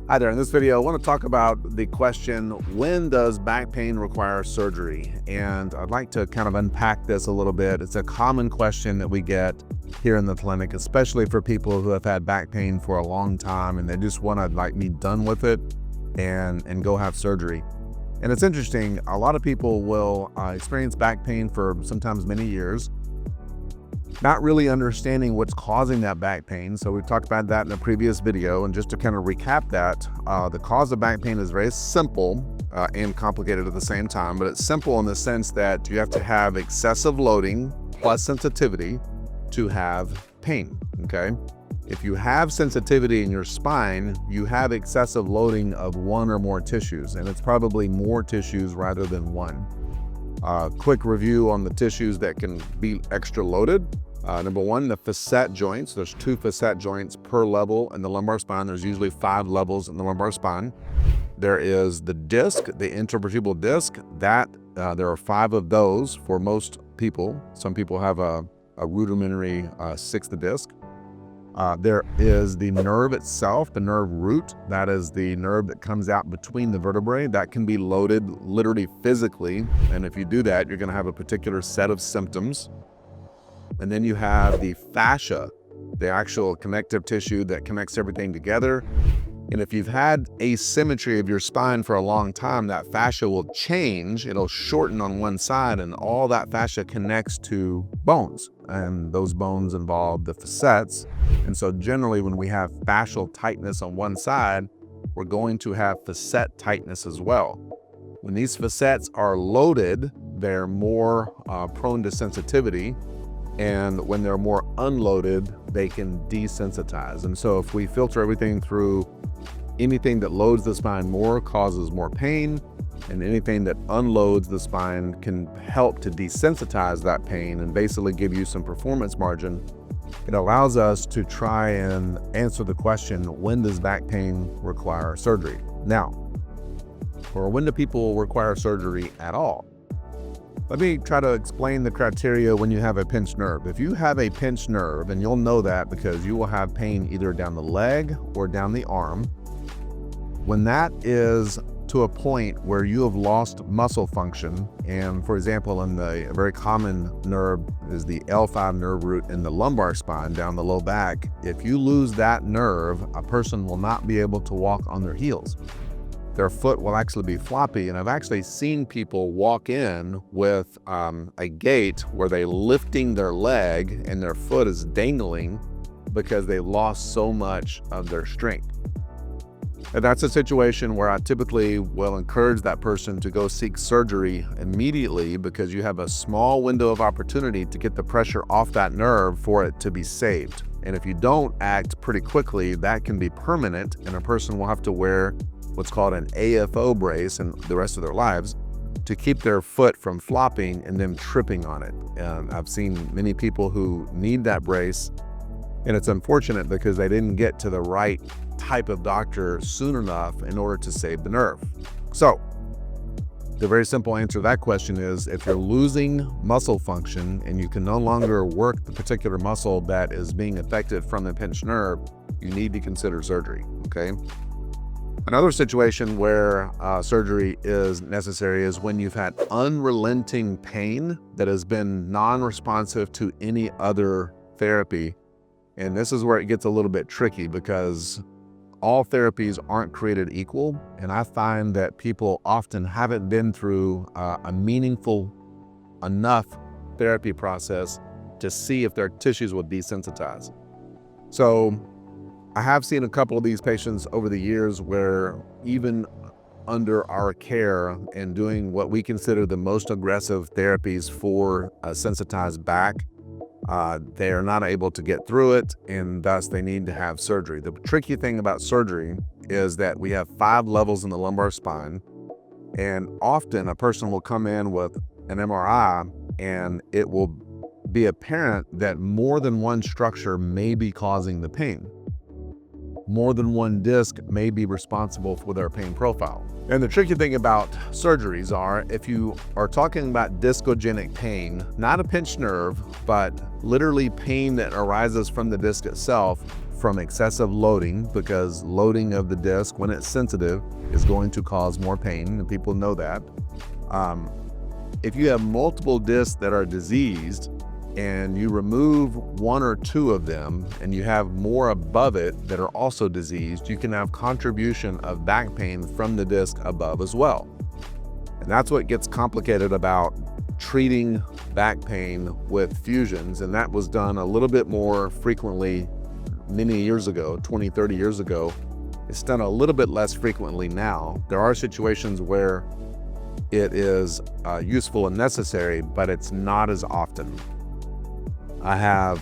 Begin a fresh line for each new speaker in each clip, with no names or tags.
Hi there. In this video, I want to talk about the question, when does back pain require surgery? And I'd like to kind of unpack this a little bit. It's a common question that we get here in the clinic, especially for people who have had back pain for a long time and they just want to be done with it and go have surgery. And it's interesting, a lot of people will experience back pain for sometimes many years, not really understanding what's causing that back pain. So we've talked about that in a previous video. And just to kind of recap that, the cause of back pain is very simple and complicated at the same time, but it's simple in the sense that you have to have excessive loading plus sensitivity to have pain, okay? If you have sensitivity in your spine, you have excessive loading of one or more tissues, and it's probably more tissues rather than one. Quick review on the tissues that can be extra loaded. Number one, the facet joints. There's 2 facet joints per level in the lumbar spine. There's usually 5 levels in the lumbar spine. There is the disc, the intervertebral disc. There are 5 of those for most people. Some people have a rudimentary 6th disc. There is the nerve itself, the nerve root. That is the nerve that comes out between the vertebrae. That can be loaded literally physically. And if you do that, you're going to have a particular set of symptoms. And then you have the fascia, the actual connective tissue that connects everything together. And if you've had asymmetry of your spine for a long time, that fascia will change. It'll shorten on one side, and all that fascia connects to bones. And those bones involve the facets. And so generally when we have fascial tightness on one side, we're going to have facet tightness as well. When these facets are loaded, they're more prone to sensitivity. And when they're more unloaded, they can desensitize. And so if we filter everything through, anything that loads the spine more causes more pain, and anything that unloads the spine can help to desensitize that pain and basically give you some performance margin. It allows us to try and answer the question, when does back pain require surgery? Now, or when do people require surgery at all? Let me try to explain the criteria when you have a pinched nerve. If you have a pinched nerve, and you'll know that because you will have pain either down the leg or down the arm, when that is to a point where you have lost muscle function, and for example, a very common nerve is the L5 nerve root in the lumbar spine down the low back. If you lose that nerve, a person will not be able to walk on their heels. Their foot will actually be floppy, and I've actually seen people walk in with a gait where they're lifting their leg and their foot is dangling because they lost so much of their strength. And that's a situation where I typically will encourage that person to go seek surgery immediately, because you have a small window of opportunity to get the pressure off that nerve for it to be saved. And if you don't act pretty quickly, that can be permanent, and a person will have to wear what's called an AFO brace and the rest of their lives to keep their foot from flopping and them tripping on it. And I've seen many people who need that brace, and it's unfortunate because they didn't get to the right type of doctor soon enough in order to save the nerve. So the very simple answer to that question is, if you're losing muscle function and you can no longer work the particular muscle that is being affected from the pinched nerve, you need to consider surgery, okay? Another situation where surgery is necessary is when you've had unrelenting pain that has been non-responsive to any other therapy. And this is where it gets a little bit tricky, because all therapies aren't created equal. And I find that people often haven't been through a meaningful enough therapy process to see if their tissues will desensitize. So I have seen a couple of these patients over the years where even under our care and doing what we consider the most aggressive therapies for a sensitized back, they are not able to get through it, and thus they need to have surgery. The tricky thing about surgery is that we have 5 levels in the lumbar spine, and often a person will come in with an MRI and it will be apparent that more than one structure may be causing the pain. More than one disc may be responsible for their pain profile. And the tricky thing about surgeries are, if you are talking about discogenic pain, not a pinched nerve, but literally pain that arises from the disc itself, from excessive loading, because loading of the disc when it's sensitive is going to cause more pain, and people know that. If you have multiple discs that are diseased and you remove one or two of them and you have more above it that are also diseased, you can have contribution of back pain from the disc above as well. And that's what gets complicated about treating back pain with fusions. And that was done a little bit more frequently many years ago, 20, 30 years ago. It's done a little bit less frequently now. There are situations where it is useful and necessary, but it's not as often. I've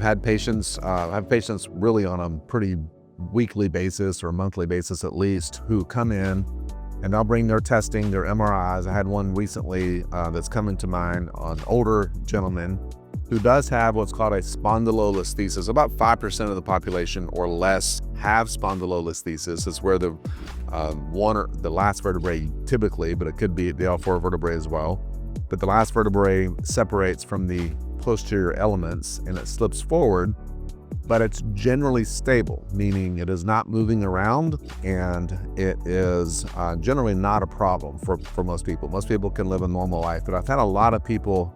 had patients, I have patients really on a pretty weekly basis or monthly basis at least, who come in and they'll bring their testing, their MRIs. I had one recently that's coming to mind, an older gentleman who does have what's called a spondylolisthesis. About 5% of the population or less have spondylolisthesis. It's where the one or the last vertebrae typically, but it could be the all four vertebrae as well. But the last vertebrae separates from the posterior elements and it slips forward, but it's generally stable, meaning it is not moving around, and it is generally not a problem for most people. Most people can live a normal life, but I've had a lot of people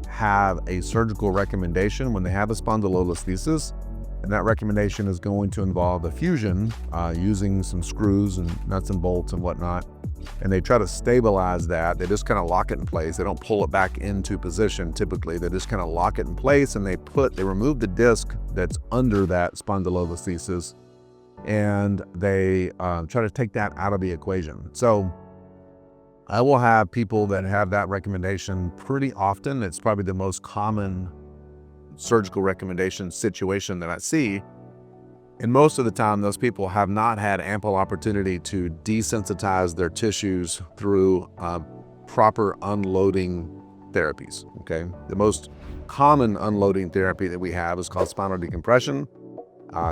have a surgical recommendation when they have a spondylolisthesis, and that recommendation is going to involve a fusion using some screws and nuts and bolts and whatnot. And they try to stabilize that. They just kind of lock it in place. They don't pull it back into position typically. They just kind of lock it in place, and they remove the disc that's under that spondylolisthesis, and they try to take that out of the equation. So I will have people that have that recommendation pretty often. It's probably the most common surgical recommendation situation that I see. And most of the time, those people have not had ample opportunity to desensitize their tissues through proper unloading therapies, okay? The most common unloading therapy that we have is called spinal decompression.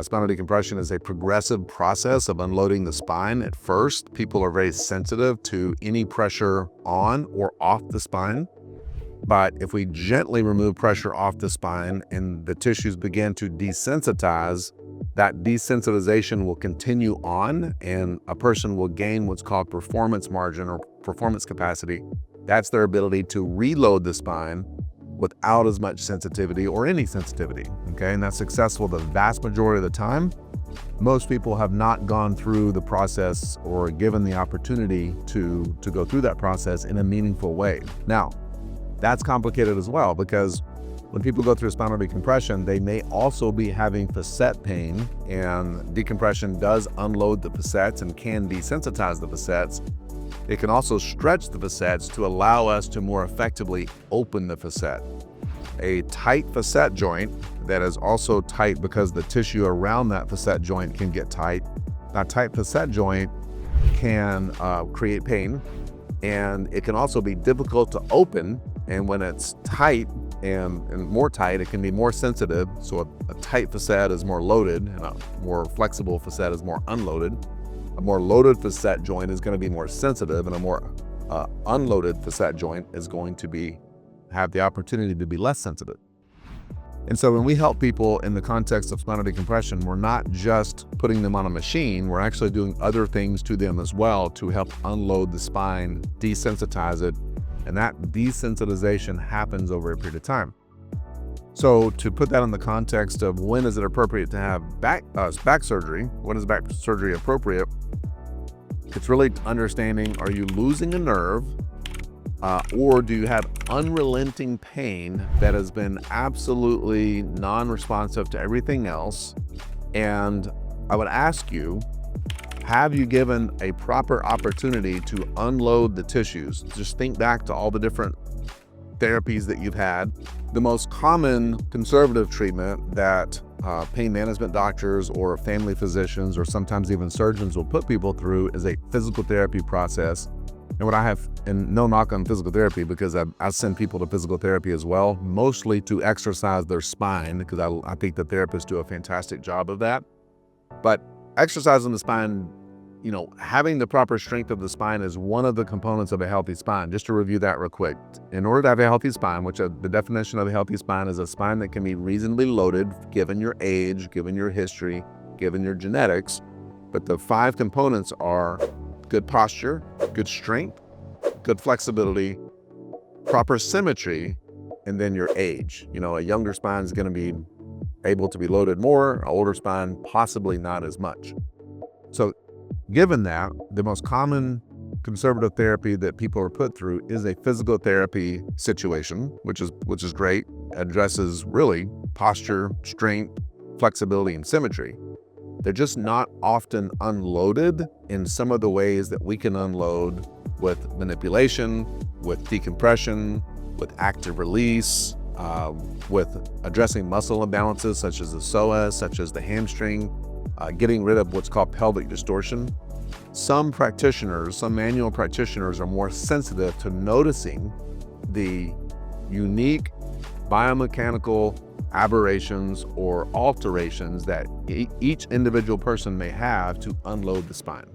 Spinal decompression is a progressive process of unloading the spine. At first, people are very sensitive to any pressure on or off the spine. But if we gently remove pressure off the spine and the tissues begin to desensitize, that desensitization will continue on, and a person will gain what's called performance margin or performance capacity. That's their ability to reload the spine without as much sensitivity or any sensitivity, okay? And that's successful the vast majority of the time. Most people have not gone through the process or given the opportunity to go through that process in a meaningful way. Now, that's complicated as well, because when people go through spinal decompression, they may also be having facet pain, and decompression does unload the facets and can desensitize the facets. It can also stretch the facets to allow us to more effectively open the facet. A tight facet joint that is also tight because the tissue around that facet joint can get tight. That tight facet joint can create pain, and it can also be difficult to open. And when it's tight and more tight, it can be more sensitive. So a tight facet is more loaded, and a more flexible facet is more unloaded. A more loaded facet joint is going to be more sensitive, and a more unloaded facet joint is going to have the opportunity to be less sensitive. And so when we help people in the context of spinal decompression, we're not just putting them on a machine, we're actually doing other things to them as well to help unload the spine, desensitize it, and that desensitization happens over a period of time. So to put that in the context of when is it appropriate to have back surgery, when is back surgery appropriate, it's really understanding, are you losing a nerve or do you have unrelenting pain that has been absolutely non-responsive to everything else? And I would ask you, have you given a proper opportunity to unload the tissues? Just think back to all the different therapies that you've had. The most common conservative treatment that pain management doctors or family physicians or sometimes even surgeons will put people through is a physical therapy process. And what I have, and no knock on physical therapy, because I send people to physical therapy as well, mostly to exercise their spine, because I think the therapists do a fantastic job of that. But exercising the spine, having the proper strength of the spine is one of the components of a healthy spine. Just to review that real quick. In order to have a healthy spine, which the definition of a healthy spine is a spine that can be reasonably loaded given your age, given your history, given your genetics. But the 5 components are good posture, good strength, good flexibility, proper symmetry, and then your age. A younger spine is going to be able to be loaded more, an older spine possibly not as much. So given that, the most common conservative therapy that people are put through is a physical therapy situation, which is great, addresses really posture, strength, flexibility, and symmetry. They're just not often unloaded in some of the ways that we can unload with manipulation, with decompression, with active release, with addressing muscle imbalances such as the psoas, such as the hamstring, getting rid of what's called pelvic distortion. Some manual practitioners are more sensitive to noticing the unique biomechanical aberrations or alterations that each individual person may have to unload the spine.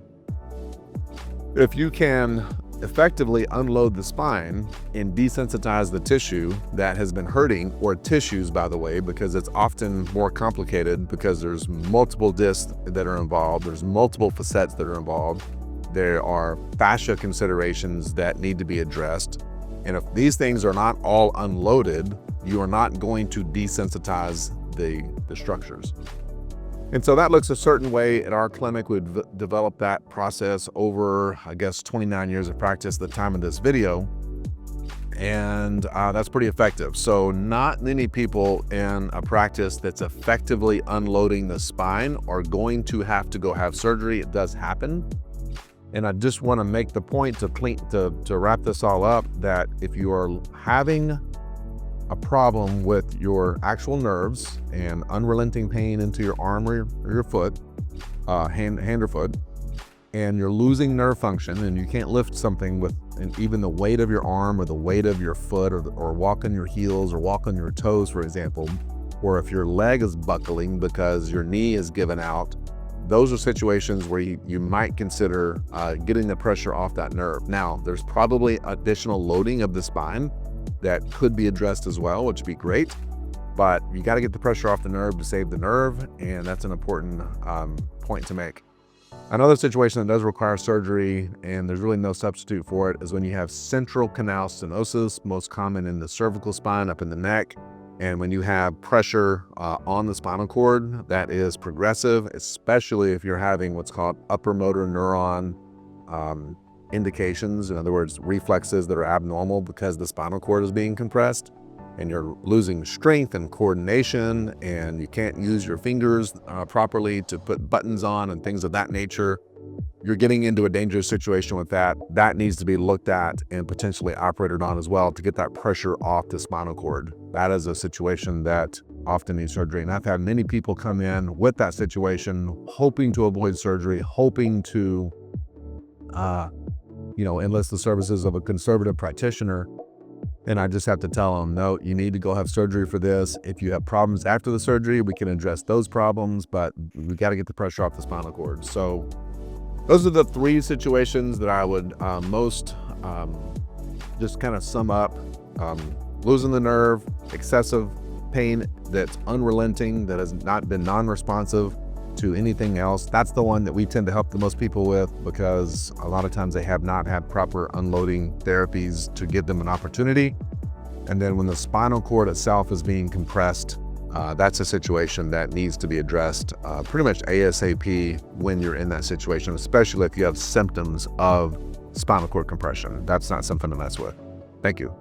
If you can effectively unload the spine and desensitize the tissue that has been hurting, or tissues, by the way, because it's often more complicated because there's multiple discs that are involved, there's multiple facets that are involved, there are fascia considerations that need to be addressed. And if these things are not all unloaded, you are not going to desensitize the structures. And so that looks a certain way. At our clinic, we've developed that process over, 29 years of practice at the time of this video. And that's pretty effective. So not many people in a practice that's effectively unloading the spine are going to have to go have surgery. It does happen. And I just want to make the point to wrap this all up, that if you are having a problem with your actual nerves and unrelenting pain into your arm or your foot, hand or foot, and you're losing nerve function and you can't lift something with even the weight of your arm or the weight of your foot, or walk on your heels or walk on your toes, for example, or if your leg is buckling because your knee is given out, those are situations where you might consider getting the pressure off that nerve. Now, there's probably additional loading of the spine that could be addressed as well, which would be great, but you got to get the pressure off the nerve to save the nerve, and that's an important point to make. Another situation that does require surgery, and there's really no substitute for it, is when you have central canal stenosis, most common in the cervical spine up in the neck. And when you have pressure on the spinal cord that is progressive, especially if you're having what's called upper motor neuron indications, in other words, reflexes that are abnormal because the spinal cord is being compressed, and you're losing strength and coordination, and you can't use your fingers properly to put buttons on and things of that nature, you're getting into a dangerous situation with that. That needs to be looked at and potentially operated on as well to get that pressure off the spinal cord. That is a situation that often needs surgery. And I've had many people come in with that situation, hoping to avoid surgery, hoping to enlist the services of a conservative practitioner. And I just have to tell them, no, you need to go have surgery for this. If you have problems after the surgery, we can address those problems, but we got to get the pressure off the spinal cord. So those are the 3 situations that I would most just kind of sum up. Losing the nerve, excessive pain that's unrelenting, that has not been non-responsive to anything else. That's the one that we tend to help the most people with, because a lot of times they have not had proper unloading therapies to give them an opportunity. And then when the spinal cord itself is being compressed, that's a situation that needs to be addressed pretty much ASAP when you're in that situation, especially if you have symptoms of spinal cord compression. That's not something to mess with. Thank you.